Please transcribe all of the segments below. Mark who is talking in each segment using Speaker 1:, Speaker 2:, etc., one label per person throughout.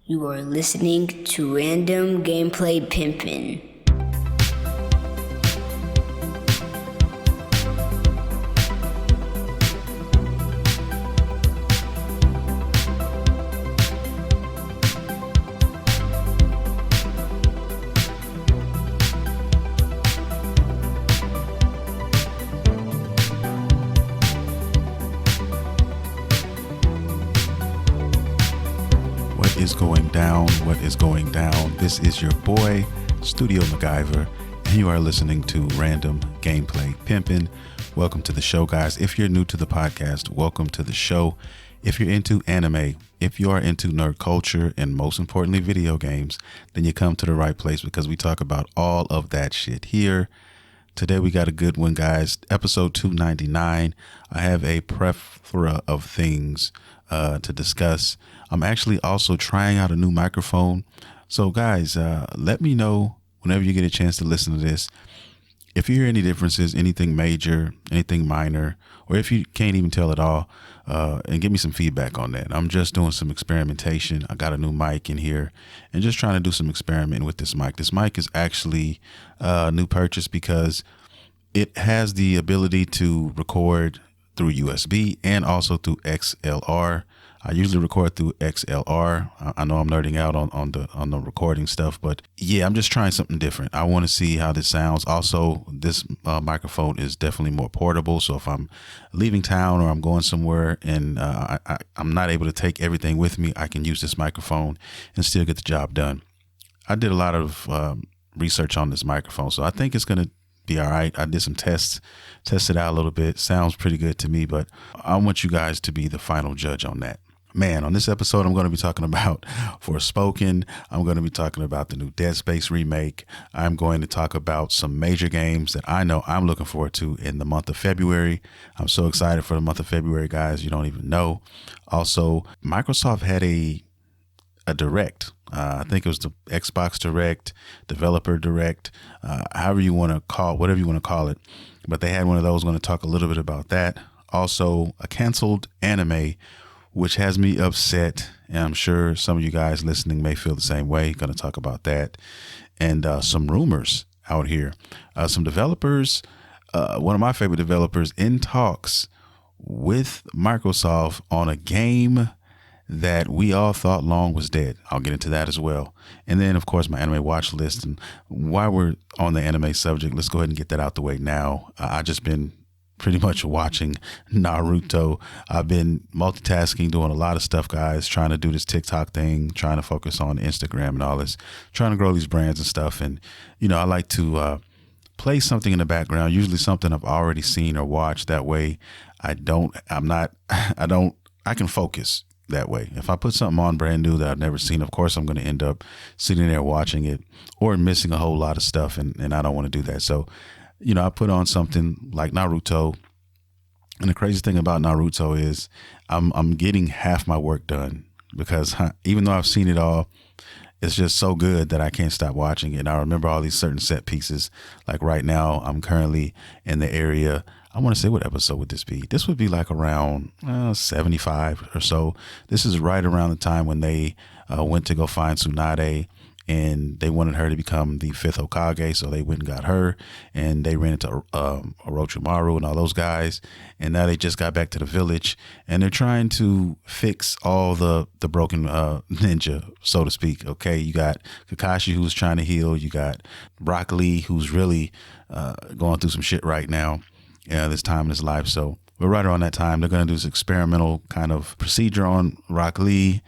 Speaker 1: You are listening to Random Gameplay Pimpin'.
Speaker 2: What is going down? This is your boy, Studio MacGyver, and you are listening to Random Gameplay Pimpin'. Welcome to the show, guys. If you're new to the podcast, welcome to the show. If you're into anime, if you are into nerd culture, and most importantly, video games, then you come to the right place because we talk about all of that shit here. Today we got a good one, guys. Episode 299. I have a plethora of things to discuss. I'm actually also trying out a new microphone. So guys, let me know whenever you get a chance to listen to this, if you hear any differences, anything major, anything minor, or if you can't even tell at all, and give me some feedback on that. I'm just doing some experimentation. I got a new mic in here and just trying to do some experimenting with this mic. This mic is actually a new purchase because it has the ability to record through USB and also through XLR. I usually record through XLR. I know I'm nerding out on the recording stuff, but yeah, I'm just trying something different. I want to see how this sounds. Also, this microphone is definitely more portable. So if I'm leaving town or I'm going somewhere and I'm not able to take everything with me, I can use this microphone and still get the job done. I did a lot of research on this microphone, so I think it's going to be all right. I did some tests, tested out a little bit. Sounds pretty good to me, but I want you guys to be the final judge on that. Man, on this episode, I'm going to be talking about Forspoken. I'm going to be talking about the new Dead Space remake. I'm going to talk about some major games that I know I'm looking forward to in the month of February. I'm so excited for the month of February, guys. You don't even know. Also, Microsoft had a direct. I think it was the Xbox Direct, Developer Direct, however you want to call, whatever you want to call it. But they had one of those. Going to talk a little bit about that. Also, a canceled anime, which has me upset, and I'm sure some of you guys listening may feel the same way. Going to talk about that, and some rumors out here. Some developers, one of my favorite developers, in talks with Microsoft on a game that we all thought long was dead. I'll get into that as well. And then, of course, my anime watch list. And while we're on the anime subject, let's go ahead and get that out the way now. I've just been pretty much watching Naruto. I've been multitasking, doing a lot of stuff, guys, trying to do this TikTok thing, trying to focus on Instagram and all this, trying to grow these brands and stuff. And, you know, I like to play something in the background, usually something I've already seen or watched. That way I can focus that way. If I put something on brand new that I've never seen, of course, I'm going to end up sitting there watching it or missing a whole lot of stuff. And I don't want to do that. So, you know, I put on something like Naruto. And the crazy thing about Naruto is I'm getting half my work done because even though I've seen it all, it's just so good that I can't stop watching it. And I remember all these certain set pieces. Like right now, I'm currently in the area. I want to say, what episode would this be? This would be like around 75 or so. This is right around the time when they went to go find Tsunade, and they wanted her to become the fifth Hokage. So they went and got her, and they ran into Orochimaru and all those guys. And now they just got back to the village, and they're trying to fix all the broken ninja, so to speak. Okay, you got Kakashi, who's trying to heal. You got Rock Lee, who's really going through some shit right now. This time in his life. So we're right around that time. They're going to do this experimental kind of procedure on Rock Lee,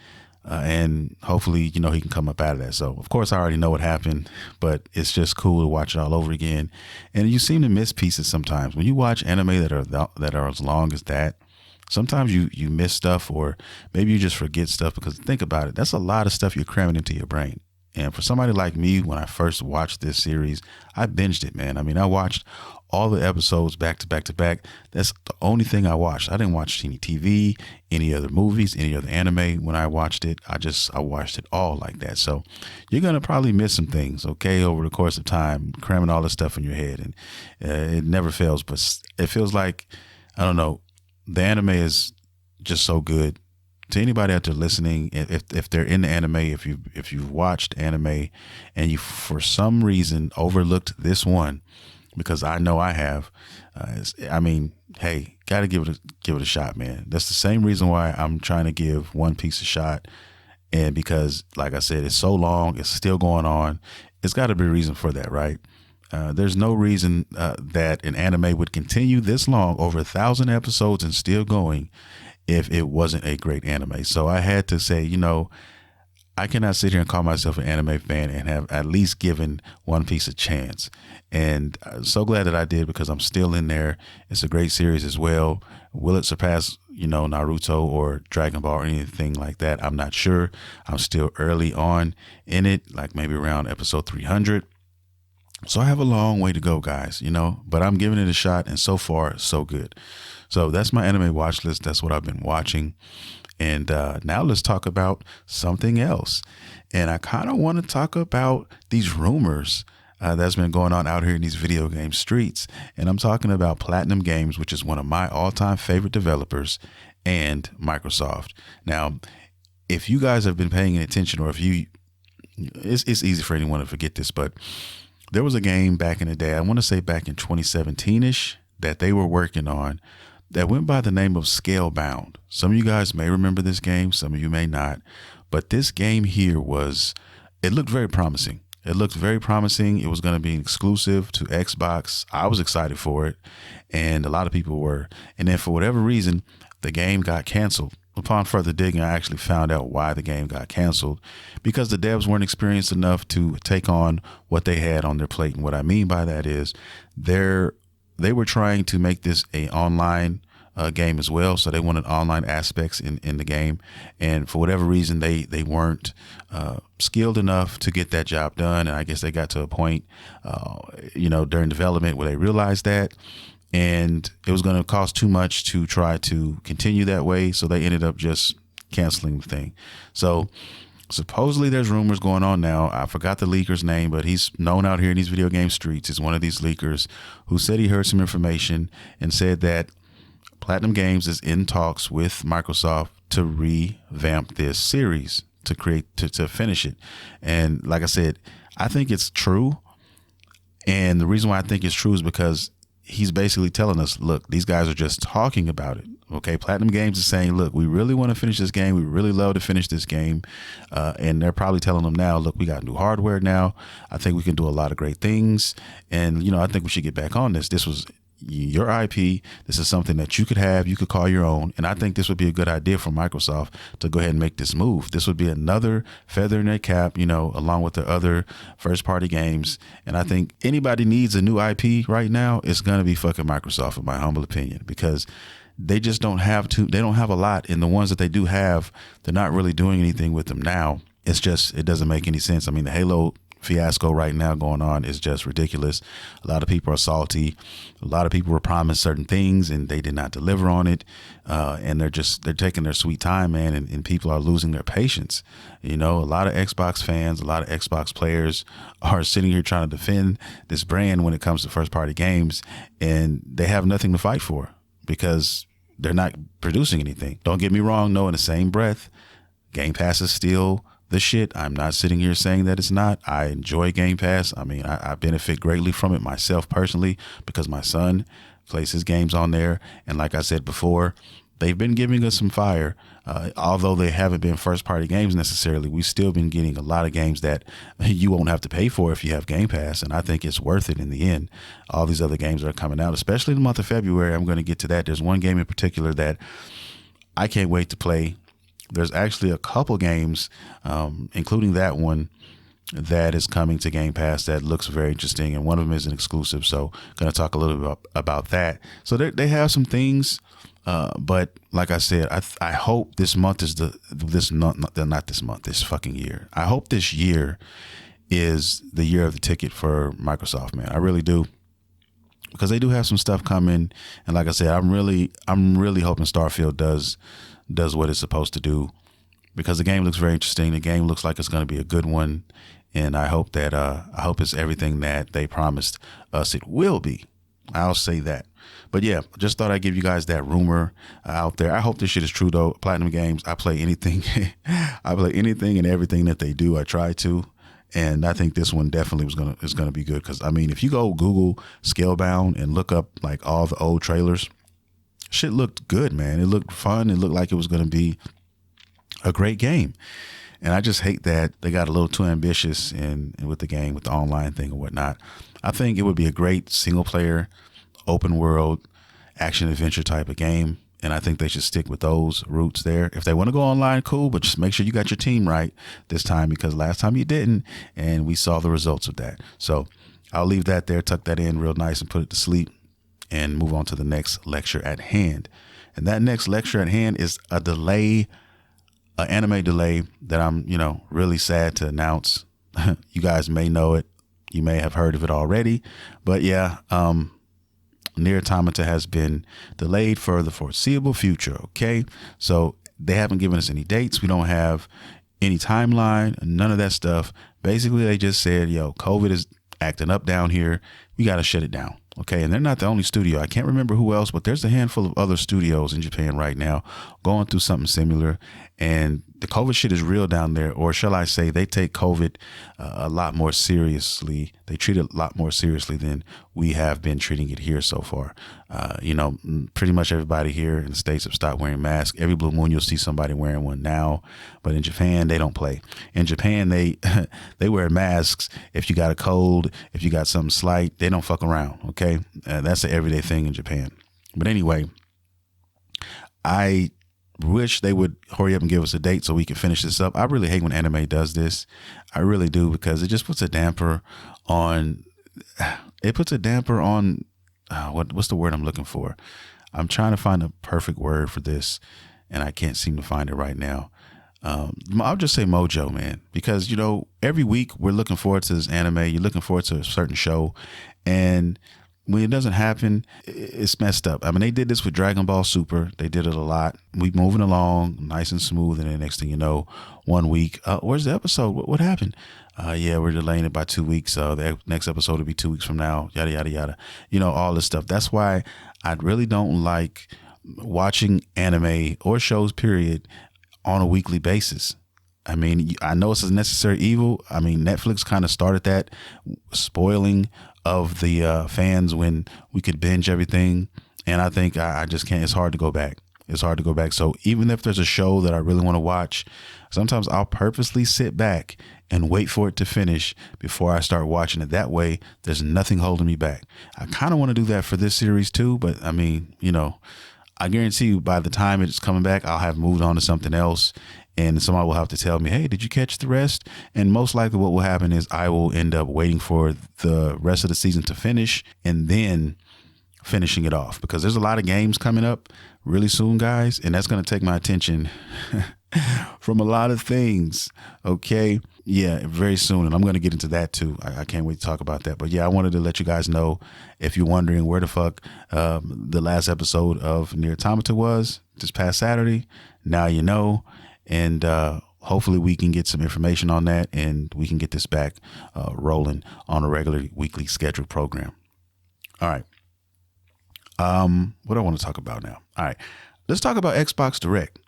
Speaker 2: and hopefully, you know, he can come up out of that. So of course I already know what happened, but it's just cool to watch it all over again. And you seem to miss pieces sometimes when you watch anime that are as long as that. Sometimes you miss stuff, or maybe you just forget stuff, because think about it. That's a lot of stuff you're cramming into your brain. And for somebody like me, when I first watched this series, I binged it, man. I mean, I watched all the episodes back to back to back. That's the only thing I watched. I didn't watch any TV, any other movies, any other anime. When I watched it, I watched it all like that. So you're going to probably miss some things, okay, over the course of time, cramming all this stuff in your head. And it never fails, but it feels like, I don't know, the anime is just so good to anybody out there listening, if they're in the anime, if you've watched anime and you for some reason overlooked this one, because I know I have, I mean, hey, gotta give it a shot, man. That's the same reason why I'm trying to give One Piece a shot. And because, like I said, it's so long, it's still going on. It's got to be a reason for that, right? There's no reason that an anime would continue this long, over 1,000 episodes and still going, if it wasn't a great anime. So I had to say, I cannot sit here and call myself an anime fan and have at least given One Piece a chance. And I'm so glad that I did, because I'm still in there. It's a great series as well. Will it surpass, Naruto or Dragon Ball or anything like that? I'm not sure. I'm still early on in it, like maybe around episode 300. So I have a long way to go, guys, but I'm giving it a shot, and so far, so good. So that's my anime watch list. That's what I've been watching. And now let's talk about something else. And I kind of want to talk about these rumors that's been going on out here in these video game streets. And I'm talking about Platinum Games, which is one of my all-time favorite developers, and Microsoft. Now, if you guys have been paying attention, or if it's easy for anyone to forget this, but there was a game back in the day, I want to say back in 2017-ish, that they were working on that went by the name of Scalebound. Some of you guys may remember this game, some of you may not, but this game here it looked very promising. It looked very promising. It was going to be exclusive to Xbox. I was excited for it, and a lot of people were. And then for whatever reason, the game got canceled. Upon further digging, I actually found out why the game got canceled, because the devs weren't experienced enough to take on what they had on their plate. And what I mean by that is they were trying to make this a online game as well. So they wanted online aspects in the game. And for whatever reason, they weren't skilled enough to get that job done. And I guess they got to a point, during development where they realized that, and it was going to cost too much to try to continue that way. So they ended up just canceling the thing. So supposedly there's rumors going on now. I forgot the leaker's name, but he's known out here in these video game streets as one of these leakers who said he heard some information and said that Platinum Games is in talks with Microsoft to revamp this series, to finish it. And like I said, I think it's true. And the reason why I think it's true is because he's basically telling us, look, these guys are just talking about it. Okay, Platinum Games is saying, look, we really want to finish this game. We really love to finish this game. And they're probably telling them now, look, we got new hardware now. I think we can do a lot of great things. And, I think we should get back on this. This was your IP. This is something that you could have, you could call your own. And I think this would be a good idea for Microsoft to go ahead and make this move. This would be another feather in their cap, along with the other first party games. And I think anybody needs a new IP right now, it's going to be fucking Microsoft, in my humble opinion, because they just don't have a lot. And the ones that they do have, they're not really doing anything with them now. It doesn't make any sense. I mean, the Halo fiasco right now going on is just ridiculous. A lot of people are salty. A lot of people were promised certain things and they did not deliver on it. And they're taking their sweet time, man. And people are losing their patience. A lot of Xbox fans, a lot of Xbox players are sitting here trying to defend this brand when it comes to first party games, and they have nothing to fight for because they're not producing anything. Don't get me wrong. No, in the same breath, Game Pass is still the shit. I'm not sitting here saying that it's not. I enjoy Game Pass. I mean, I benefit greatly from it myself personally, because my son plays his games on there. And like I said before, they've been giving us some fire. Although they haven't been first party games necessarily, we've still been getting a lot of games that you won't have to pay for if you have Game Pass. And I think it's worth it in the end. All these other games that are coming out, especially in the month of February. I'm going to get to that. There's one game in particular that I can't wait to play. There's actually a couple games, including that one, that is coming to Game Pass that looks very interesting, and one of them is an exclusive. So going to talk a little bit about that. So they have some things, but like I said, I hope this month is this fucking year. I hope this year is the year of the ticket for Microsoft, man. I really do. Because they do have some stuff coming, and like I said, I'm really hoping Starfield does what it's supposed to do, because the game looks very interesting. The game looks like it's going to be a good one, and I hope it's everything that they promised us it will be. I'll say that. But yeah, just thought I'd give you guys that rumor out there. I hope this shit is true though. Platinum Games, I play anything. I play anything and everything that they do. I try to. And I think this one definitely is gonna be good. Cause I mean, if you go Google Scalebound and look up like all the old trailers, shit looked good, man. It looked fun. It looked like it was gonna be a great game. And I just hate that they got a little too ambitious in with the game, with the online thing or whatnot. I think it would be a great single player, open world, action adventure type of game. And I think they should stick with those roots there. If they want to go online, cool, but just make sure you got your team right this time, because last time you didn't, and we saw the results of that. So I'll leave that there, tuck that in real nice and put it to sleep and move on to the next lecture at hand. And that next lecture at hand is a delay, an anime delay that I'm, really sad to announce. You guys may know it. You may have heard of it already, but yeah, Nier Automata has been delayed for the foreseeable future. Okay. So they haven't given us any dates. We don't have any timeline, none of that stuff. Basically, they just said, yo, COVID is acting up down here. We got to shut it down. Okay. And they're not the only studio. I can't remember who else, but there's a handful of other studios in Japan right now going through something similar. And the COVID shit is real down there, or shall I say they take COVID a lot more seriously. They treat it a lot more seriously than we have been treating it here so far. Pretty much everybody here in the States have stopped wearing masks. Every blue moon, you'll see somebody wearing one now. But in Japan, they don't play. In Japan, they they wear masks. If you got a cold, if you got something slight, they don't fuck around. Okay. That's an everyday thing in Japan. But anyway, I wish they would hurry up and give us a date so we can finish this up. I really hate when anime does this. I really do, because it just puts a damper on, what's the word I'm looking for? I'm trying to find a perfect word for this and I can't seem to find it right now. I'll just say mojo, man, because, every week we're looking forward to this anime. You're looking forward to a certain show, and when it doesn't happen, it's messed up. I mean, they did this with Dragon Ball Super. They did it a lot. We moving along nice and smooth. And then next thing you know, 1 week, where's the episode? What happened? Yeah, we're delaying it by 2 weeks. The next episode will be 2 weeks from now, yada, yada, yada. All this stuff. That's why I really don't like watching anime or shows, period, on a weekly basis. I mean, I know it's a necessary evil. I mean, Netflix kind of started that spoiling of the fans when we could binge everything. And I think I just can't. It's hard to go back. It's hard to go back. So even if there's a show that I really want to watch, sometimes I'll purposely sit back and wait for it to finish before I start watching it. That way, there's nothing holding me back. I kind of want to do that for this series too. But I mean, I guarantee you by the time it's coming back, I'll have moved on to something else. And somebody will have to tell me, hey, did you catch the rest? And most likely what will happen is I will end up waiting for the rest of the season to finish and then finishing it off, because there's a lot of games coming up really soon, guys. And that's going to take my attention from a lot of things. Okay. Yeah, very soon. And I'm going to get into that too. I can't wait to talk about that. But yeah, I wanted to let you guys know, if you're wondering where the fuck the last episode of Nier Automata was this past Saturday, now you know. And hopefully we can get some information on that and we can get this back rolling on a regular weekly scheduled program. All right. What do I want to talk about now? All right. Let's talk about Xbox Direct.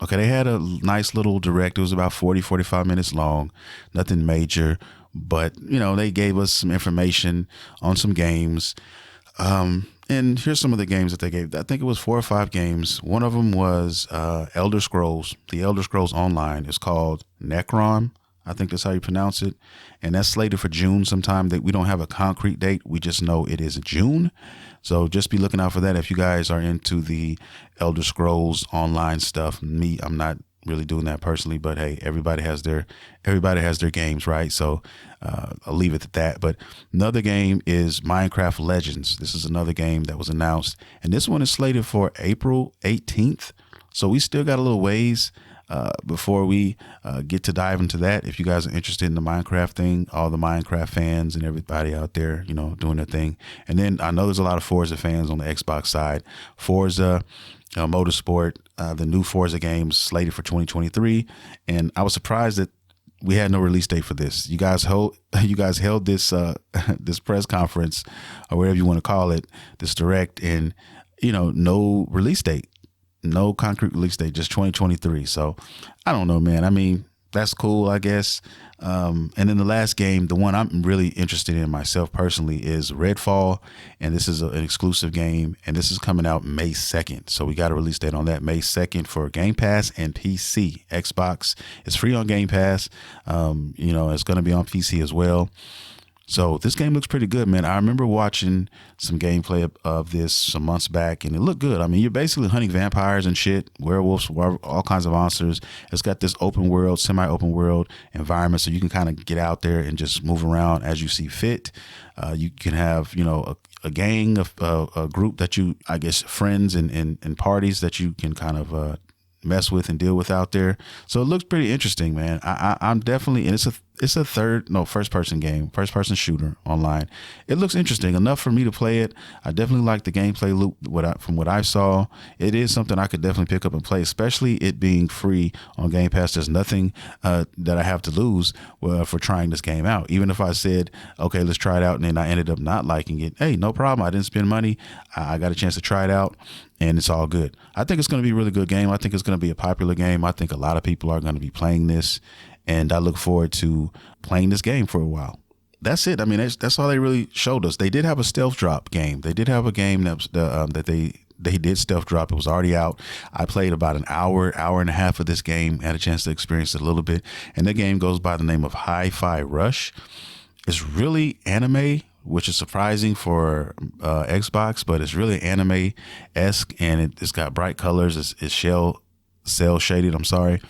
Speaker 2: Okay. They had a nice little direct. It was about 45 minutes long. Nothing major, but they gave us some information on some games. And here's some of the games that they gave. I think it was 4 or 5 games. One of them was Elder Scrolls. The Elder Scrolls Online is called Necron. I think that's how you pronounce it. And that's slated for June sometime. That we don't have a concrete date. We just know it is June. So just be looking out for that if you guys are into the Elder Scrolls Online stuff. Me, I'm not really doing that personally, but hey, everybody has their games, right? So I'll leave it at that. But another game is Minecraft Legends. This is another game that was announced, and this one is slated for April 18th. So we still got a little ways before we get to dive into that. If you guys are interested in the Minecraft thing, all the Minecraft fans and everybody out there, doing their thing. And then I know there's a lot of Forza fans on the Xbox side. Forza Motorsport, the new Forza games slated for 2023. And I was surprised that we had no release date for this. You guys held this this press conference, or whatever you want to call it, this direct, and no release date, no concrete release date, just 2023. So I don't know, man. I mean, that's cool, I guess. And then the last game, the one I'm really interested in myself personally, is Redfall, and this is an exclusive game, and this is coming out May 2nd. So we got a release date on that, May 2nd, for Game Pass and PC. Xbox is free on Game Pass. It's going to be on PC as well. So this game looks pretty good, man. I remember watching some gameplay of this some months back, and it looked good. I mean, you're basically hunting vampires and shit, werewolves, all kinds of monsters. It's got this open world, semi-open world environment, so you can kind of get out there and just move around as you see fit. You can have, a gang of a group that you, I guess, friends and parties that you can kind of mess with and deal with out there. So it looks pretty interesting, man. I'm definitely, and it's a first person shooter online. It looks interesting enough for me to play it. I definitely like the gameplay loop. From what I saw, it is something I could definitely pick up and play, especially it being free on Game Pass. There's nothing that I have to lose for trying this game out. Even if I said, okay, let's try it out, and then I ended up not liking it, hey, no problem. I didn't spend money. I got a chance to try it out, and it's all good. I think it's going to be a really good game. I think it's going to be a popular game. I think a lot of people are going to be playing this, and I look forward to playing this game for a while. That's it. I mean, that's all they really showed us. They did have a stealth drop game. They did have a game that they did stealth drop. It was already out. I played about an hour and a half of this game, had a chance to experience it a little bit. And the game goes by the name of Hi-Fi Rush. It's really anime, which is surprising for Xbox, but it's really anime-esque, and it's got bright colors. It's cell shaded. I'm sorry.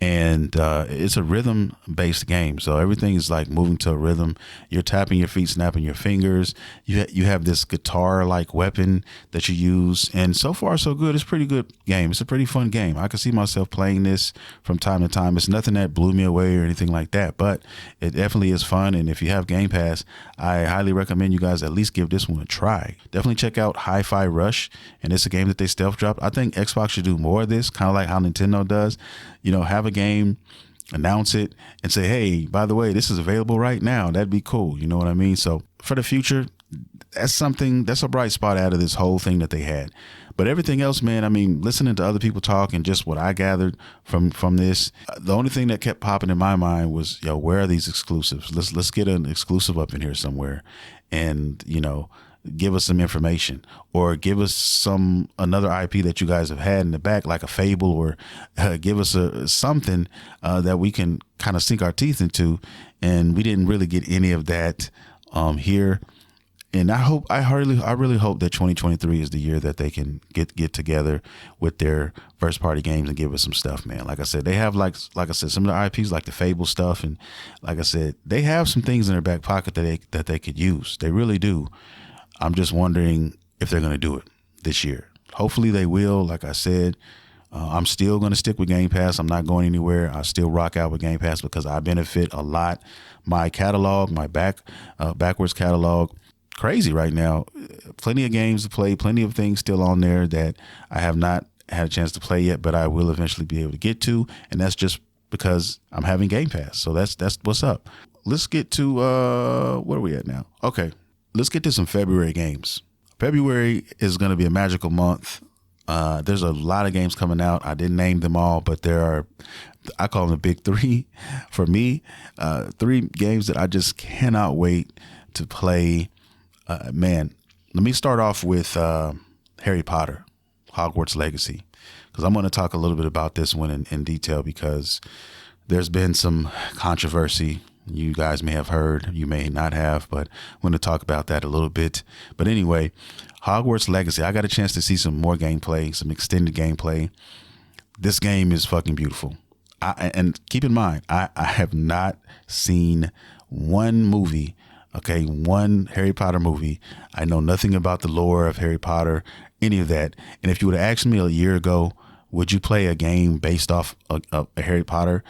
Speaker 2: And it's a rhythm-based game, so everything is like moving to a rhythm. You're tapping your feet, snapping your fingers. You have this guitar-like weapon that you use, and so far so good. It's a pretty good game. It's a pretty fun game. I can see myself playing this from time to time. It's nothing that blew me away or anything like that, but it definitely is fun. And if you have Game Pass, I highly recommend you guys at least give this one a try. Definitely check out Hi-Fi Rush, and it's a game that they stealth dropped. I think Xbox should do more of this, kind of like how Nintendo does. Have a game, announce it, and say, hey, by the way, this is available right now. That'd be cool. You know what I mean? So for the future, that's a bright spot out of this whole thing that they had. But everything else, man, I mean, listening to other people talk and just what I gathered from this, the only thing that kept popping in my mind was, where are these exclusives? Let's get an exclusive up in here somewhere, and give us some information, or give us another IP that you guys have had in the back, like a Fable, or give us something that we can kind of sink our teeth into. And we didn't really get any of that here. And I really hope that 2023 is the year that they can get together with their first party games and give us some stuff, man. Like I said, they have like I said, some of the IPs like the Fable stuff, and like I said, they have some things in their back pocket that they could use. They really do. I'm just wondering if they're going to do it this year. Hopefully they will. Like I said, I'm still going to stick with Game Pass. I'm not going anywhere. I still rock out with Game Pass because I benefit a lot. My catalog, my backwards catalog, crazy right now. Plenty of games to play, plenty of things still on there that I have not had a chance to play yet, but I will eventually be able to get to. And that's just because I'm having Game Pass. So that's what's up. Let's get to, where are we at now? Okay. Let's get to some February games. February is going to be a magical month. There's a lot of games coming out. I didn't name them all, but I call them the big three for me. 3 games that I just cannot wait to play. Man, let me start off with Harry Potter, Hogwarts Legacy, because I'm going to talk a little bit about this one in detail, because there's been some controversy. You guys may have heard, you may not have, but I'm going to talk about that a little bit. But anyway, Hogwarts Legacy, I got a chance to see some more gameplay, some extended gameplay. This game is fucking beautiful. And keep in mind, I have not seen one movie, one Harry Potter movie. I know nothing about the lore of Harry Potter, any of that. And if you would have asked me a year ago, would you play a game based off a Harry Potter,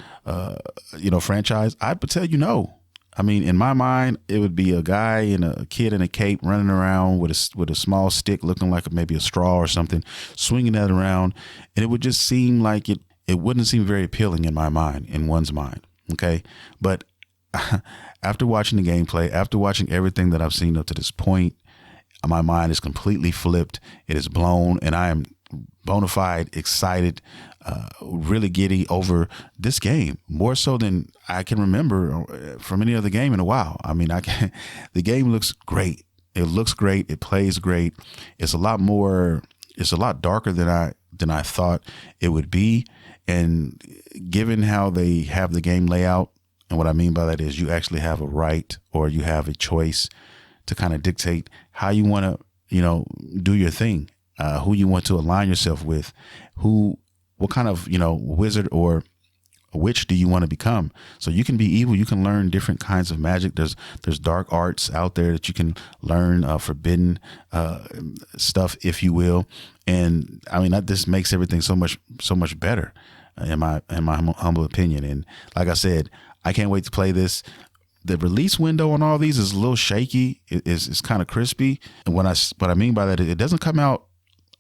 Speaker 2: franchise? I would tell you no. I mean, in my mind, it would be a guy and a kid in a cape running around with a small stick, looking like maybe a straw or something, swinging that around, and it would just seem like it wouldn't seem very appealing in my mind, in one's mind. Okay. But after watching the gameplay, after watching everything that I've seen up to this point, my mind is completely flipped. It is blown, and I am bona fide excited, really giddy over this game, more so than I can remember from any other game in a while. I mean, the game looks great. It looks great. It plays great. It's a lot darker than I thought it would be. And given how they have the game layout, and what I mean by that is you actually have a right, or you have a choice to kind of dictate how you want to, do your thing, who you want to align yourself with, what kind of, wizard or witch do you want to become? So you can be evil. You can learn different kinds of magic. There's dark arts out there that you can learn, forbidden stuff, if you will. And I mean, this makes everything so much better, in my humble opinion. And like I said, I can't wait to play this. The release window on all these is a little shaky. It's kind of crispy. And what I mean by that, it doesn't come out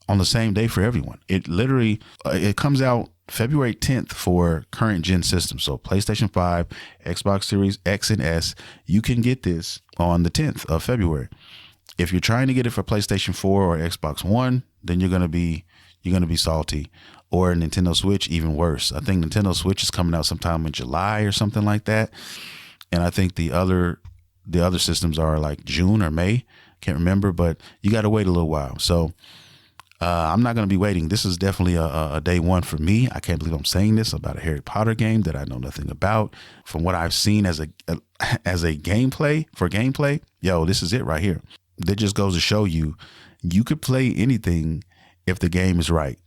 Speaker 2: on the same day for everyone. It literally, it comes out February 10th for current gen systems. So PlayStation 5, Xbox Series X and S, you can get this on the 10th of February. If you're trying to get it for PlayStation 4 or Xbox One, then you're going to be salty. Or Nintendo Switch, even worse. I think Nintendo Switch is coming out sometime in July or something like that. And I think the other systems are like June or May. Can't remember, but you got to wait a little while. So I'm not going to be waiting. This is definitely a day one for me. I can't believe I'm saying this about a Harry Potter game that I know nothing about. From what I've seen as a gameplay, yo, this is it right here. That just goes to show you could play anything if the game is right.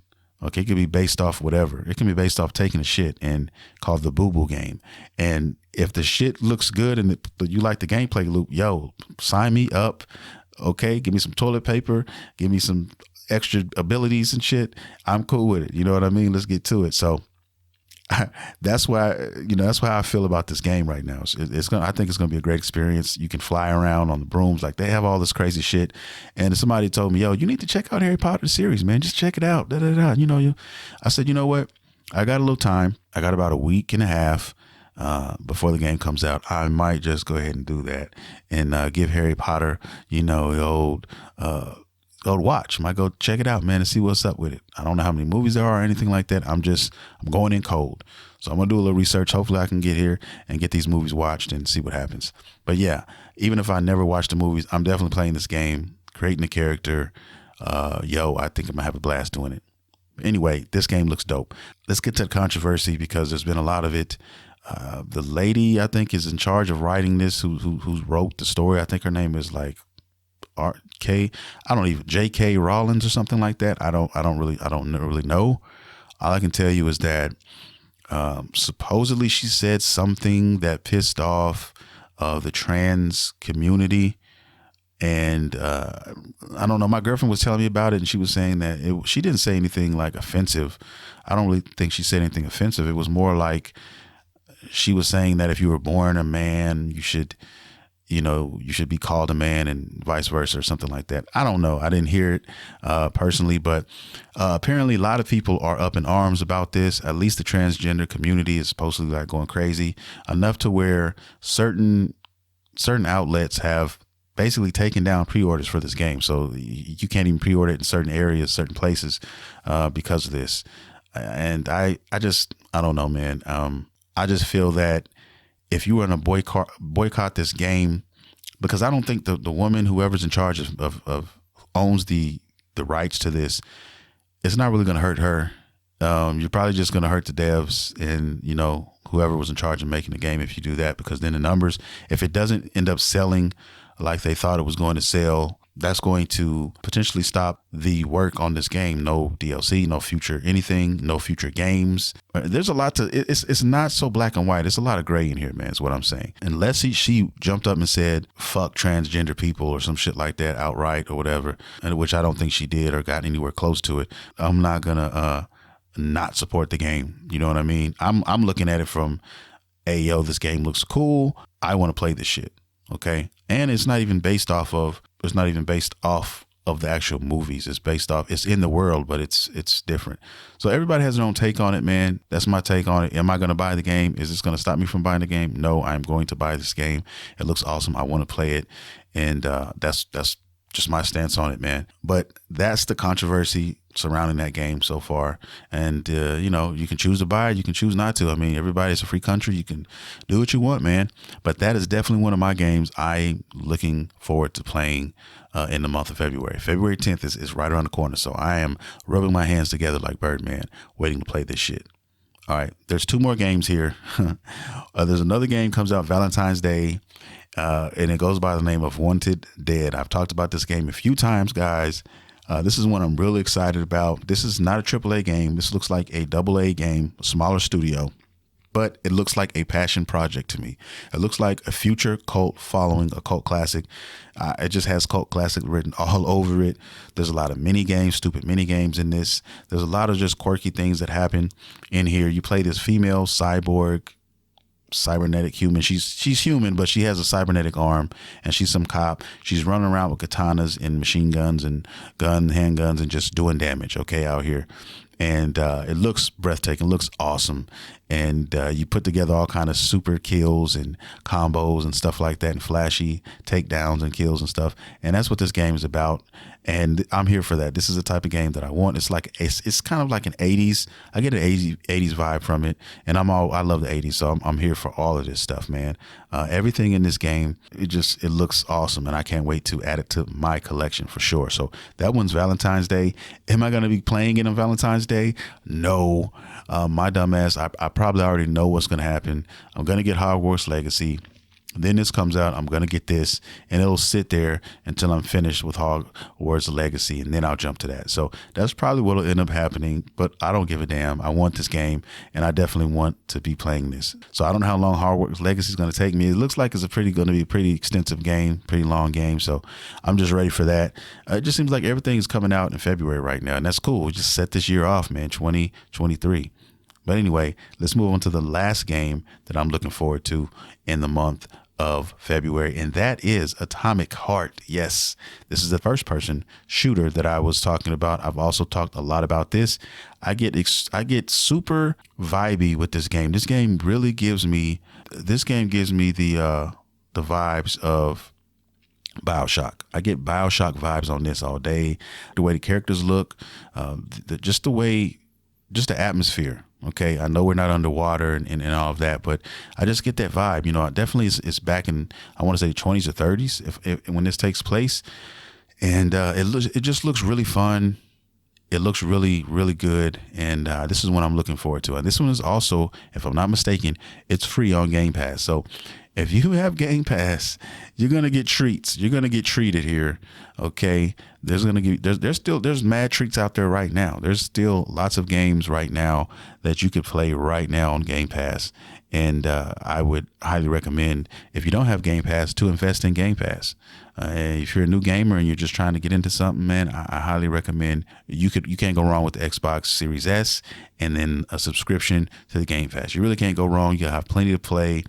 Speaker 2: Okay, it could be based off whatever. It can be based off taking a shit and called the boo-boo game. And if the shit looks good and you like the gameplay loop, yo, sign me up. Okay, give me some toilet paper. Give me some extra abilities and shit. I'm cool with it. You know what I mean? Let's get to it. So that's why I feel about this game right now. I think it's gonna be a great experience. You can fly around on the brooms, like they have all this crazy shit. And somebody told me, yo, you need to check out Harry Potter series, man. Just check it out. I said, you know what? I got a little time. I got about a week and a half before the game comes out. I might just go ahead and do that and give Harry Potter, the old watch. Might go check it out, man, and see what's up with it. I don't know how many movies there are or anything like that. I'm going in cold. So I'm going to do a little research. Hopefully I can get here and get these movies watched and see what happens. But yeah, even if I never watch the movies, I'm definitely playing this game, creating a character. I think I'm going to have a blast doing it. Anyway, this game looks dope. Let's get to the controversy because there's been a lot of it. The lady, I think, is in charge of writing this, who wrote the story. I think her name is like J.K. Rowling or something like that. I don't really know. All I can tell you is that supposedly she said something that pissed off the trans community, and I don't know. My girlfriend was telling me about it, and she was saying that she didn't say anything like offensive. I don't really think she said anything offensive. It was more like she was saying that if you were born a man, you should be called a man and vice versa or something like that. I don't know. I didn't hear it personally, but apparently a lot of people are up in arms about this. At least the transgender community is supposedly like going crazy enough to where certain outlets have basically taken down pre-orders for this game. So you can't even pre-order it in certain areas, certain places because of this. And I don't know, man. I just feel that if you were going to boycott this game, because I don't think the woman, whoever's in charge of owns the rights to this, it's not really going to hurt her. You're probably just going to hurt the devs and, whoever was in charge of making the game if you do that, because then the numbers, if it doesn't end up selling like they thought it was going to sell, that's going to potentially stop the work on this game. No DLC, no future anything, no future games. There's a lot to it's not so black and white. It's a lot of gray in here, man, is what I'm saying. Unless she jumped up and said fuck transgender people or some shit like that outright or whatever, and which I don't think she did or got anywhere close to it, I'm not gonna not support the game. You know what I mean? I'm looking at it from, hey, yo, this game looks cool. I want to play this shit. Okay. And it's not even based off of the actual movies. It's based off, it's in the world, but it's different. So everybody has their own take on it, man. That's my take on it. Am I going to buy the game? Is this going to stop me from buying the game? No, I'm going to buy this game. It looks awesome. I want to play it. And that's just my stance on it, man. But that's the controversy surrounding that game so far. And, you know, you can choose to buy it. You can choose not to. I mean, everybody's a free country. You can do what you want, man. But that is definitely one of my games I'm looking forward to playing in the month of February. February 10th is right around the corner. So I am rubbing my hands together like Birdman, waiting to play this shit. All right, there's 2 more games here. There's another game comes out Valentine's Day, and it goes by the name of Wanted Dead. I've talked about this game a few times, guys. This is one I'm really excited about. This is not a AAA game. This looks like a AA game, a smaller studio, but it looks like a passion project to me. It looks like a future cult following a cult classic. It just has cult classic written all over it. There's a lot of mini games, stupid mini games in this. There's a lot of just quirky things that happen in here. You play this female cyborg, cybernetic human. She's human, but she has a cybernetic arm, and she's some cop. She's running around with katanas and machine guns and handguns and just doing damage, okay, out here. And it looks breathtaking, looks awesome. And you put together all kind of super kills and combos and stuff like that, and flashy takedowns and kills and stuff. And that's what this game is about. And I'm here for that. This is the type of game that I want. It's like it's kind of like an 80s. I get an 80s vibe from it, and I love the 80s, so I'm here for all of this stuff, man. Everything in this game, it looks awesome, and I can't wait to add it to my collection for sure. So that one's Valentine's Day. Am I going to be playing it on Valentine's Day? No. My dumb ass, I probably already know what's going to happen. I'm going to get Hogwarts Legacy. Then this comes out, I'm going to get this, and it'll sit there until I'm finished with Hogwarts Legacy, and then I'll jump to that. So that's probably what will end up happening, but I don't give a damn. I want this game, and I definitely want to be playing this. So I don't know how long Hogwarts Legacy is going to take me. It looks like it's going to be a pretty extensive game, pretty long game, so I'm just ready for that. It just seems like everything's coming out in February right now, and that's cool. We just set this year off, man, 2023. But anyway, let's move on to the last game that I'm looking forward to in the month of February, and that is Atomic Heart. Yes, this is the first person shooter that I was talking about. I've also talked a lot about this. I get super vibey with this game. This game gives me the vibes of BioShock. I get BioShock vibes on this all day. The way the characters look, just the atmosphere. Okay, I know we're not underwater and all of that, but I just get that vibe. You know, definitely it's back in, I want to say 20s or 30s if when this takes place, and it just looks really fun. It looks really, really good, and this is what I'm looking forward to. And this one is also, if I'm not mistaken, it's free on Game Pass. So if you have Game Pass, you're gonna get treats. You're gonna get treated here. Okay, there's mad treats out there right now. There's still lots of games right now that you could play right now on Game Pass. And I would highly recommend, if you don't have Game Pass, to invest in Game Pass. If you're a new gamer and you're just trying to get into something, man, I highly recommend. You can't go wrong with the Xbox Series S and then a subscription to the Game Pass. You really can't go wrong. You'll have plenty to play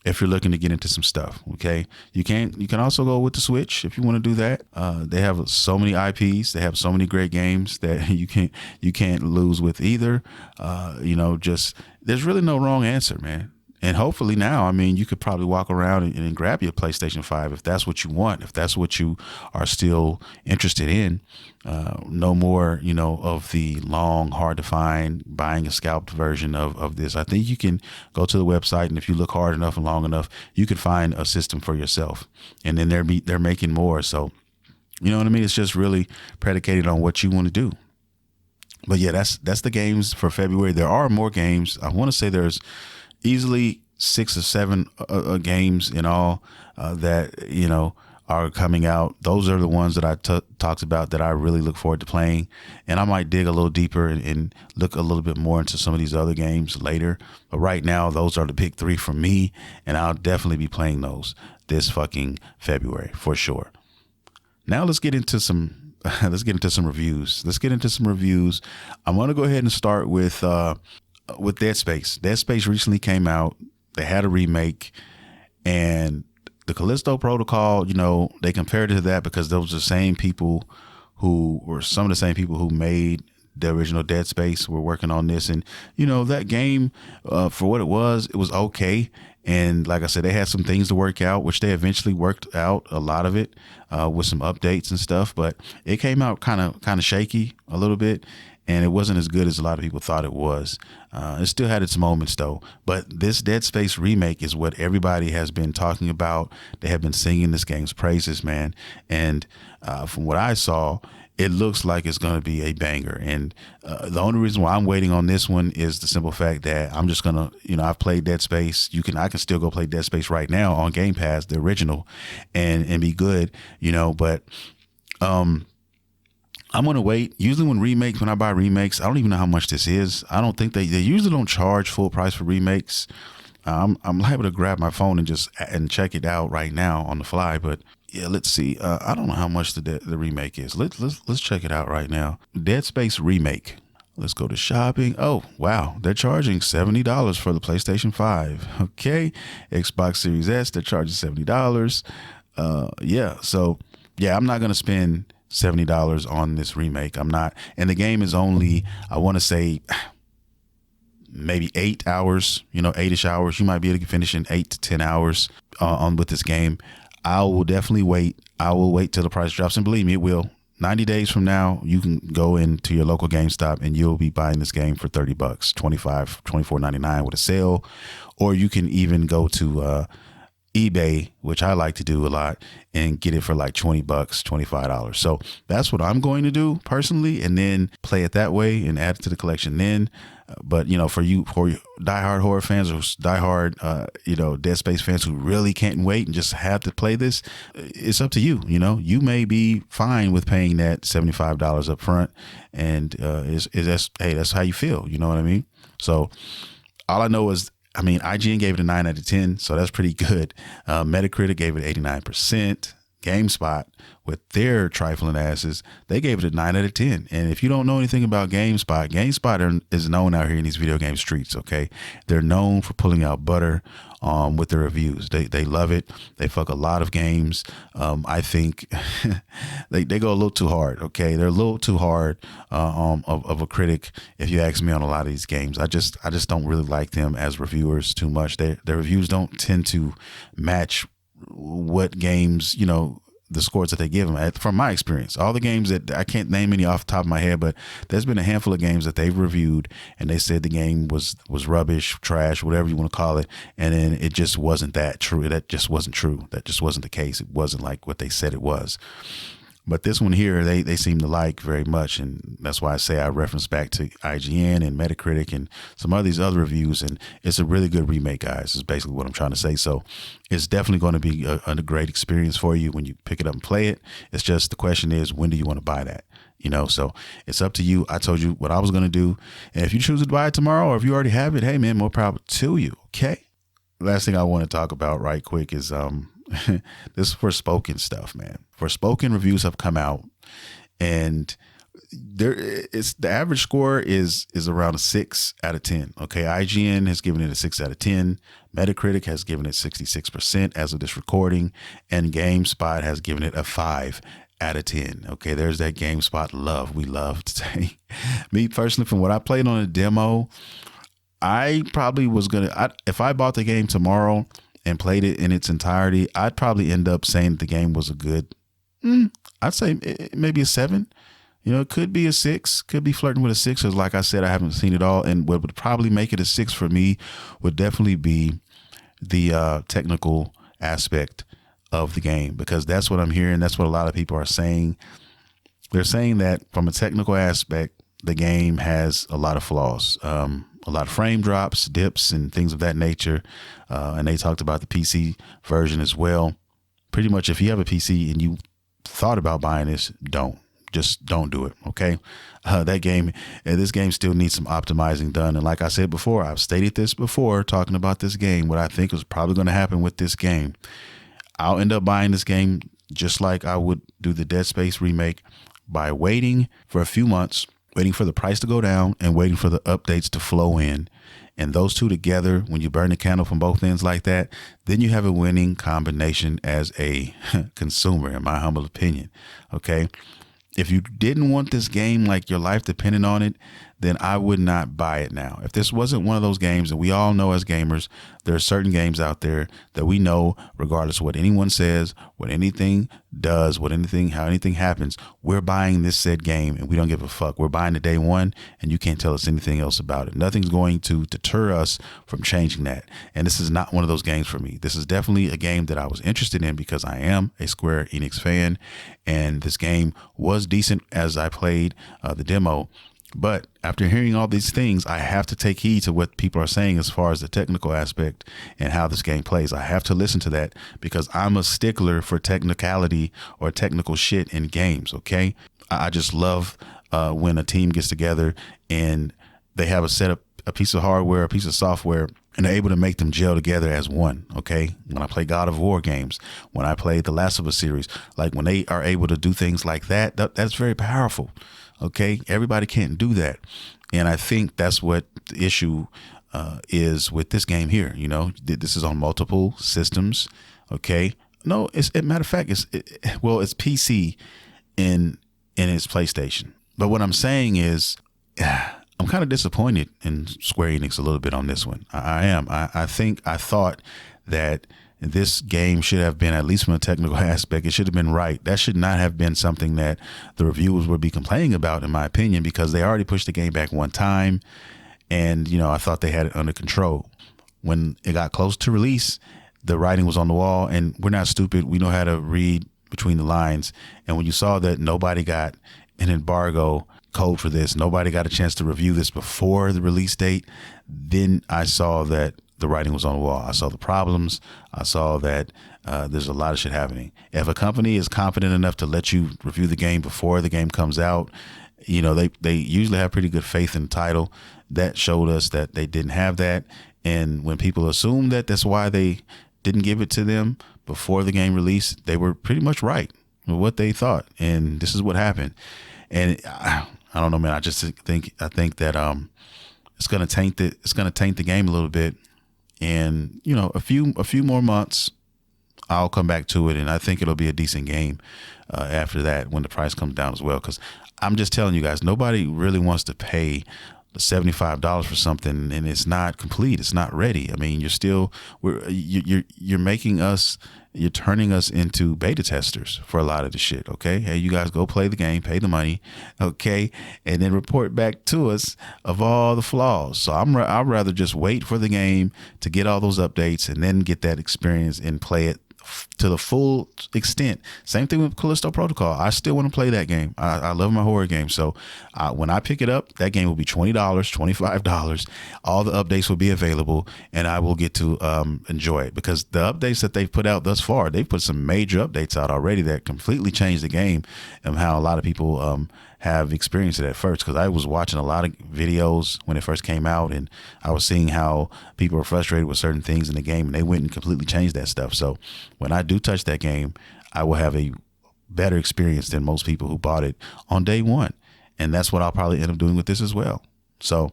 Speaker 2: if you're looking to get into some stuff. Okay, you can also go with the Switch if you want to do that. They have so many IPs. They have so many great games that you can't lose with either. There's really no wrong answer, man. And hopefully now, I mean, you could probably walk around and grab your PlayStation 5 if that's what you want, if that's what you are still interested in. No more, of the long, hard to find, buying a scalped version of this. I think you can go to the website, and if you look hard enough and long enough, you can find a system for yourself. And then they're making more. So, you know what I mean? It's just really predicated on what you want to do. But yeah, that's the games for February. There are more games. I want to say there's easily 6 or 7 games in all that are coming out. Those are the ones that I talked about that I really look forward to playing, and I might dig a little deeper and look a little bit more into some of these other games later. But right now, those are the big 3 for me, and I'll definitely be playing those this fucking February for sure. Now let's get into some reviews. I'm gonna go ahead and start with Dead Space. Dead Space recently came out. They had a remake, and the Callisto Protocol, they compared it to that because those are the same people who were some of the same people who made the original Dead Space were working on this. And, that game, for what it was okay. And like I said, they had some things to work out, which they eventually worked out a lot of it with some updates and stuff. But it came out kind of shaky a little bit, and it wasn't as good as a lot of people thought it was. It still had its moments, though. But this Dead Space remake is what everybody has been talking about. They have been singing this game's praises, man. And from what I saw, it looks like it's going to be a banger. And the only reason why I'm waiting on this one is the simple fact that I'm just going to, I've played Dead Space. I can still go play Dead Space right now on Game Pass, the original, and be good, but I'm going to wait. Usually when I buy remakes, I don't even know how much this is. I don't think they usually don't charge full price for remakes. I'm liable to grab my phone and check it out right now on the fly, but yeah, let's see. I don't know how much the remake is. Let's check it out right now. Dead Space remake. Let's go to shopping. Oh, wow. They're charging $70 for the PlayStation 5. Okay. Xbox Series S, they're charging $70. Yeah. So yeah, I'm not going to spend $70 on this remake. I'm not. And the game is only, I want to say, maybe 8 hours, 8-ish hours. You might be able to finish in 8 to 10 hours on with this game. I will definitely wait. I will wait till the price drops, and believe me, it will. 90 days from now, you can go into your local GameStop and you'll be buying this game for $30, $24.99 with a sale. Or you can even go to eBay, which I like to do a lot, and get it for like $20, $25. So that's what I'm going to do personally, and then play it that way and add it to the collection then. But for diehard horror fans or diehard Dead Space fans who really can't wait and just have to play this, it's up to you. You may be fine with paying that $75 up front, and that's how you feel. You know what I mean? So all I know is, IGN gave it a 9 out of 10, so that's pretty good. Metacritic gave it 89%. GameSpot, with their trifling asses, they gave it a 9 out of 10. And if you don't know anything about GameSpot is known out here in these video game streets, okay? They're known for pulling out butter with their reviews. They love it. They fuck a lot of games. I think they go a little too hard, okay? They're a little too hard of a critic, if you ask me, on a lot of these games. I just don't really like them as reviewers too much. Their reviews don't tend to match what games, the scores that they give them. From my experience, all the games that I can't name any off the top of my head, but there's been a handful of games that they've reviewed and they said the game was rubbish, trash, whatever you want to call it. And then it just wasn't that true. That just wasn't true. That just wasn't the case. It wasn't like what they said it was. But this one here, they seem to like very much. And that's why I say I reference back to IGN and Metacritic and some of these other reviews. And it's a really good remake, guys, is basically what I'm trying to say. So it's definitely going to be a great experience for you when you pick it up and play it. It's just the question is, when do you want to buy that? So it's up to you. I told you what I was going to do. And if you choose to buy it tomorrow, or if you already have it, hey, man, more power to you. Okay. Last thing I want to talk about right quick is this Forspoken stuff, man. Forspoken reviews have come out, and the average score is around a 6 out of 10. Okay, IGN has given it a 6 out of 10. Metacritic has given it 66% as of this recording, and GameSpot has given it a 5 out of 10. Okay, there's that GameSpot love we love today. Me personally, from what I played on a demo, I probably was if I bought the game tomorrow and played it in its entirety, I'd probably end up saying the game was a good, I'd say maybe a 7. It could be a 6, could be flirting with a 6. Because like I said, I haven't seen it all. And what would probably make it a 6 for me would definitely be the technical aspect of the game, because that's what I'm hearing. That's what a lot of people are saying. They're saying that from a technical aspect, the game has a lot of flaws. A lot of frame drops, dips, and things of that nature. And they talked about the PC version as well. Pretty much, if you have a PC and you thought about buying this, just don't do it. Okay. This game still needs some optimizing done. And like I said before, I've stated this before, talking about this game, what I think is probably going to happen with this game. I'll end up buying this game just like I would do the Dead Space remake, by waiting for a few months waiting for the price to go down and waiting for the updates to flow in. And those two together, when you burn the candle from both ends like that, then you have a winning combination as a consumer, in my humble opinion. Okay. If you didn't want this game like your life depended on it, then I would not buy it now. If this wasn't one of those games that we all know as gamers, there are certain games out there that we know, regardless of what anyone says, what anything does, how anything happens, we're buying this said game and we don't give a fuck. We're buying it day one and you can't tell us anything else about it. Nothing's going to deter us from changing that. And this is not one of those games for me. This is definitely a game that I was interested in because I am a Square Enix fan, and this game was decent as I played the demo. But after hearing all these things, I have to take heed to what people are saying as far as the technical aspect and how this game plays. I have to listen to that because I'm a stickler for technicality or technical shit in games. Okay. I just love when a team gets together and they have a piece of hardware, a piece of software, and they're able to make them gel together as one. Okay. When I play God of War games, when I play the Last of Us series, like when they are able to do things like that, that's very powerful. Okay. Everybody can't do that. And I think that's what the issue is with this game here. You know, this is on multiple systems. Okay. No, matter of fact, it's PC in its PlayStation. But what I'm saying is, I'm kind of disappointed in Square Enix a little bit on this one. I am. I thought that this game should have been, at least from a technical aspect, it should have been right. That should not have been something that the reviewers would be complaining about, in my opinion, because they already pushed the game back one time. And, you know, I thought they had it under control. When it got close to release, the writing was on the wall, and we're not stupid. We know how to read between the lines. And when you saw that nobody got an embargo code for this, nobody got a chance to review this before the release date, then I saw that the writing was on the wall. I saw the problems. I saw that there's a lot of shit happening. If a company is confident enough to let you review the game before the game comes out, you know, they usually have pretty good faith in the title. That showed us that they didn't have that. And when people assume that that's why they didn't give it to them before the game released, they were pretty much right with what they thought. And this is what happened. And I don't know, man. I think that it's gonna taint the game a little bit. And, you know, a few more months, I'll come back to it, and I think it'll be a decent game after that when the price comes down as well. Because I'm just telling you guys, nobody really wants to pay $75 for something and it's not complete. It's not ready. I mean, you're making us, you're turning us into beta testers for a lot of the shit. Okay. Hey, you guys go play the game, pay the money. Okay. And then report back to us of all the flaws. So I'd rather just wait for the game to get all those updates and then get that experience and play it to the full extent. Same thing with Callisto Protocol. I still want to play that game. I love my horror game. So when I pick it up, that game will be $20, $25. All the updates will be available, and I will get to enjoy it, because the updates that they've put out thus far, they've put some major updates out already that completely changed the game and how a lot of people have experienced it at first. Because I was watching a lot of videos when it first came out, and I was seeing how people were frustrated with certain things in the game, and they went and completely changed that stuff. So when I do touch that game, I will have a better experience than most people who bought it on day one. And that's what I'll probably end up doing with this as well. So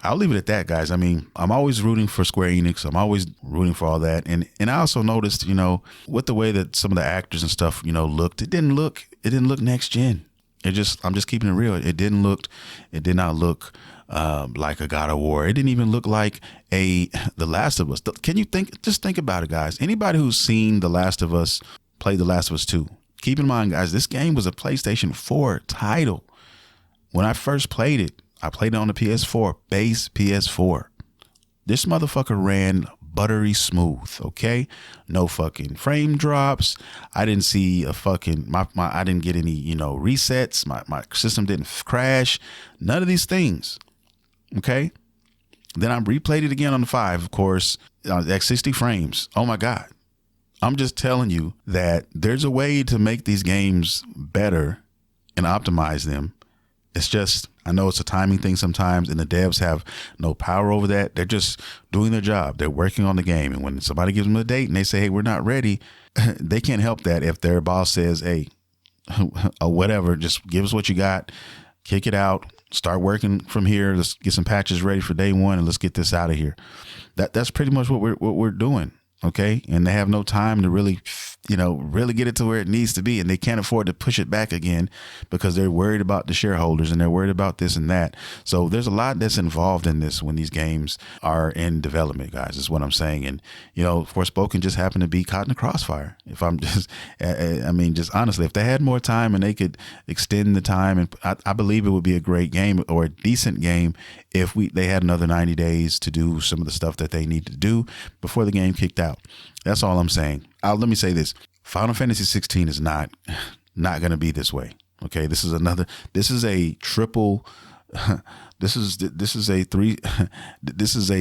Speaker 2: I'll leave it at that, guys. I mean, I'm always rooting for Square Enix. I'm always rooting for all that. And I also noticed, you know, with the way that some of the actors and stuff, you know, looked, it didn't look next gen. I'm just keeping it real. It did not look like a God of War. It didn't even look like The Last of Us. Can you just think about it, guys? Anybody who's seen The Last of Us play The Last of Us 2, keep in mind, guys, this game was a PlayStation 4 title. When I first played it, I played it on the PS4, base PS4. This motherfucker ran buttery smooth. Okay. No fucking frame drops. I didn't see a fucking, I didn't get any, you know, resets. My system didn't crash. None of these things. Okay. Then I replayed it again on the 5, of course, at 60 frames. Oh my God. I'm just telling you that there's a way to make these games better and optimize them. It's just, I know it's a timing thing sometimes, and the devs have no power over that. They're just doing their job. They're working on the game. And when somebody gives them a date and they say, hey, we're not ready, they can't help that if their boss says, hey, or whatever, just give us what you got. kick it out, start working from here. Let's get some patches ready for day one, and let's get this out of here. That's pretty much what we're doing. Okay. And they have no time to really, really get it to where it needs to be. And they can't afford to push it back again because they're worried about the shareholders and they're worried about this and that. So there's a lot that's involved in this when these games are in development, guys, is what I'm saying. And, Forspoken just happened to be caught in the crossfire. If I'm just, just honestly, if they had more time and they could extend the time, and I believe it would be a great game or a decent game if they had another 90 days to do some of the stuff that they need to do before the game kicked out. That's all I'm saying. Let me say this. Final Fantasy 16 is not going to be this way. Okay. This is a triple. This is a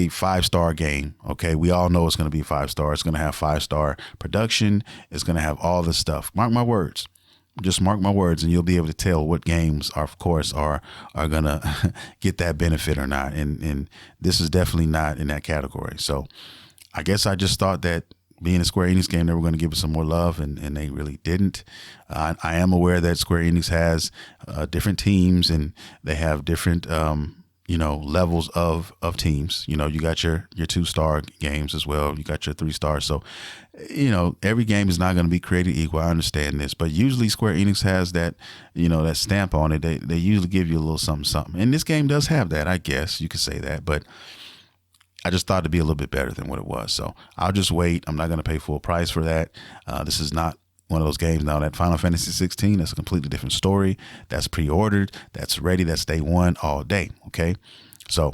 Speaker 2: 5-star game. Okay. We all know it's going to be 5-star. It's going to have 5-star production. It's going to have all this stuff. Mark my words. Just mark my words, and you'll be able to tell what games are going to get that benefit or not. And this is definitely not in that category. So I guess I just thought that being a Square Enix game, they were going to give it some more love, and they really didn't. I am aware that Square Enix has different teams, and they have different levels of teams. You got your 2-star games as well. You got your 3-stars. So, every game is not going to be created equal. I understand this, but usually Square Enix has that, that stamp on it. They usually give you a little something. And this game does have that, I guess you could say that, but I just thought it'd be a little bit better than what it was. So I'll just wait. I'm not going to pay full price for that. This is not one of those games now that Final Fantasy 16, that's a completely different story. That's pre-ordered. That's ready. That's day one all day. Okay. So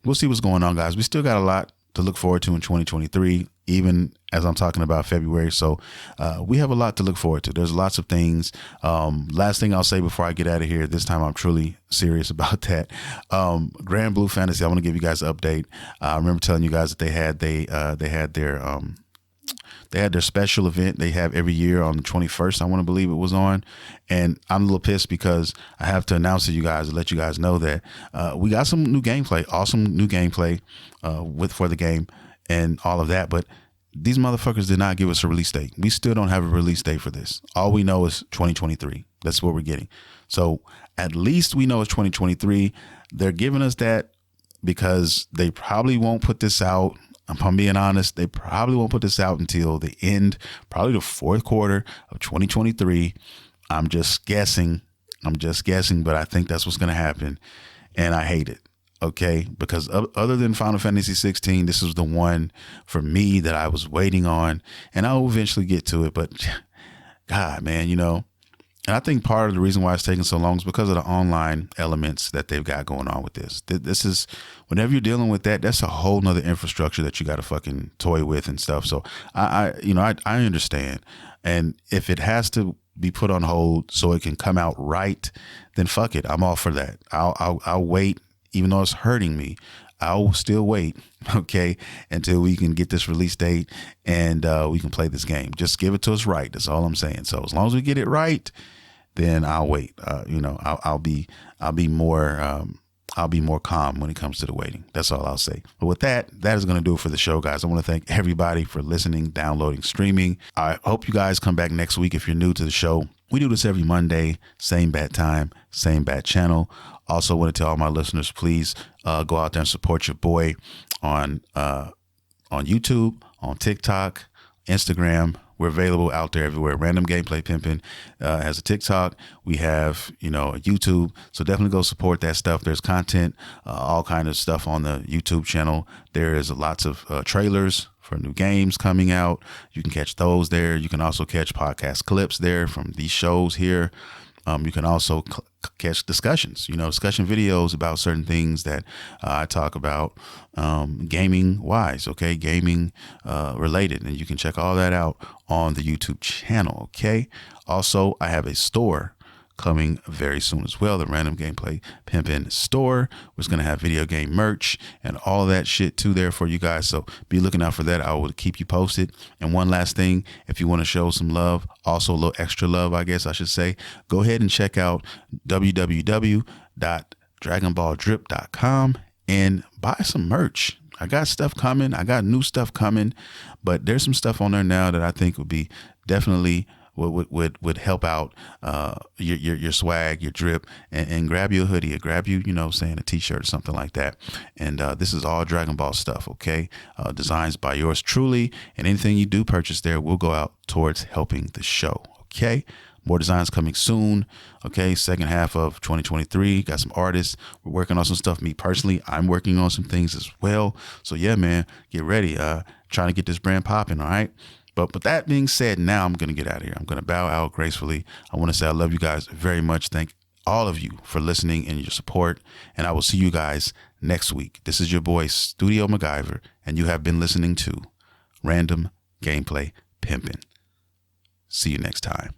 Speaker 2: we'll see what's going on, guys. We still got a lot to look forward to in 2023, even as I'm talking about February. So we have a lot to look forward to. There's lots of things. Last thing I'll say before I get out of here, this time I'm truly serious about that. Grand Blue Fantasy, I want to give you guys an update. I remember telling you guys that they had their special event they have every year on the 21st, I want to believe it was on. And I'm a little pissed because I have to announce to you guys and let you guys know that we got some new gameplay, awesome new gameplay for the game and all of that. But these motherfuckers did not give us a release date. We still don't have a release date for this. All we know is 2023. That's what we're getting. So at least we know it's 2023. They're giving us that because they probably won't put this out. If I'm being honest, they probably won't put this out until the end, probably the fourth quarter of 2023. I'm just guessing, but I think that's what's going to happen. And I hate it. Okay. Because other than Final Fantasy 16, this is the one for me that I was waiting on, and I'll eventually get to it. But God, man, and I think part of the reason why it's taking so long is because of the online elements that they've got going on with this. This is, whenever you're dealing with that, that's a whole nother infrastructure that you got to fucking toy with and stuff. So I understand. And if it has to be put on hold so it can come out right, then fuck it. I'm all for that. I'll wait, even though it's hurting me. I'll still wait, okay, until we can get this release date and we can play this game. Just give it to us right. That's all I'm saying. So as long as we get it right, then I'll wait. I'll be more calm when it comes to the waiting. That's all I'll say. But with that is going to do it for the show, guys. I want to thank everybody for listening, downloading, streaming. I hope you guys come back next week if you're new to the show. We do this every Monday, same bat time, same bat channel. Also want to tell all my listeners, please go out there and support your boy on YouTube, on TikTok, Instagram. We're available out there everywhere. Random Gameplay Pimpin' has a TikTok. We have, a YouTube. So definitely go support that stuff. There's content, all kind of stuff on the YouTube channel. There is lots of trailers for new games coming out. You can catch those there. You can also catch podcast clips there from these shows here. You can also catch discussions, discussion videos about certain things that I talk about gaming wise, okay, gaming related. And you can check all that out on the YouTube channel, okay? Also, I have a store coming very soon as well, the Random Gameplay Pimpin' store, which is going to have video game merch and all that shit too there for you guys. So be looking out for that. I will keep you posted. And one last thing, if you want to show some love, also a little extra love, I guess I should say, go ahead and check out www.dragonballdrip.com and buy some merch. I got stuff coming. I got new stuff coming, but there's some stuff on there now that I think would be definitely would help out your swag, your drip, and grab you a hoodie or grab you, saying a t-shirt or something like that. And this is all Dragon Ball stuff, okay? Designs by yours truly, and anything you do purchase there will go out towards helping the show, okay? More designs coming soon. Okay. Second half of 2023. Got some artists. We're working on some stuff. Me personally, I'm working on some things as well. So yeah, man, get ready. Trying to get this brand popping. All right. But with that being said, now I'm going to get out of here. I'm going to bow out gracefully. I want to say I love you guys very much. Thank all of you for listening and your support. And I will see you guys next week. This is your boy, Studio MacGyver, and you have been listening to Random Gameplay Pimpin'. See you next time.